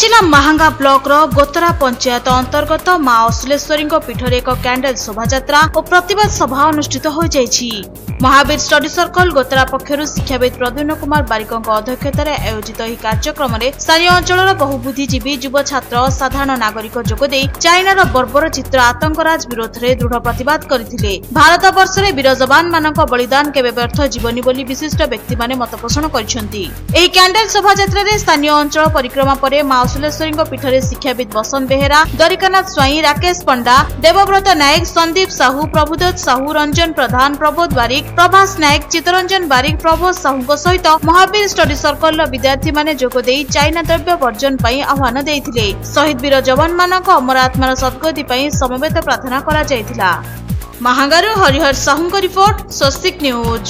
Rourkela Mahanga block रो गोतरा पंचायत अंतर्गत मां अश्लेश्वरी पीठरे एक कैंडल शोभायात्रा और प्रतिवाद सभा अनुष्ठित हो जायछि। महावीर स्टडी सर्कल गोतरा पक्षरु शिक्षाविद प्रद्युम्न कुमार बारिक अध्यक्षतार आयोजित ଏହି କାର୍ଯ୍ୟକ୍ରମରେ ସ୍ଥାନୀୟ ଅଞ୍ଚଳର ବହୁ ବୁଦ୍ଧିଜୀବୀ ଯୁବ ଛାତ୍ର ସାଧାରଣ ନାଗରିକ ଯୋଗଦେଇ ଚାଇନାର ବର୍ବର ଚିତ୍ର ଆତଙ୍କରାଜ ବିରୋଧରେ ଦୃଢ ପ୍ରତିବାଦ କରିଥିଲେ। ଭାରତ ବର୍ଷରେ ବୀର ଯବାନମାନଙ୍କ ବଳିଦାନ କେବେ ବ୍ୟର୍ଥ ଯିବନି ବୋଲି ବିଶିଷ୍ଟ ବ୍ୟକ୍ତିମାନେ ମତ ପୋଷଣ କରିଛନ୍ତି। ଏହି କ୍ୟାଣ୍ଡେଲ ଶୋଭାଯାତ୍ରାରେ ସ୍ଥାନୀୟ ଅଞ୍ଚଳ ପରିକ୍ରମା ପରେ ମା ଅଶ୍ଲେଶ୍ବରୀଙ୍କ ପୀଠରେ ଶିକ୍ଷାବିଦ ବସନ୍ତ ବେହେରା, ଦ୍ୱାରିକାନାଥ ସ୍ୱାଇଁ, ରାକେଶ ପଣ୍ଡା, ଦେବବ୍ରତ ନାୟକ, ସନ୍ଦୀପ ସାହୁ, ପ୍ରଭୁଦତ୍ତ ସାହୁ, ରଞ୍ଜନ ପ୍ରଧାନ, ପ୍ରବୋଧ ବାରିକ, ପ୍ରଭାସ ନାୟକ, ଚିତ୍ତରଞ୍ଜନ ବାରିକ, ପ୍ରଭୋଜ ସାହୁଙ୍କ ସହିତ ମହାବୀର ଷ୍ଟଡି सर्कल विद्यार्थी माने जोगदे चाइना द्रव्य वर्जन पई आह्वान देइथिले। शहीद वीर जवान मानक अमर आत्मार सद्गति पई समवेत प्रार्थना करा जायथिला। महांगारू हरिहर साहुंक रिपोर्ट, स्वस्तिक न्यूज।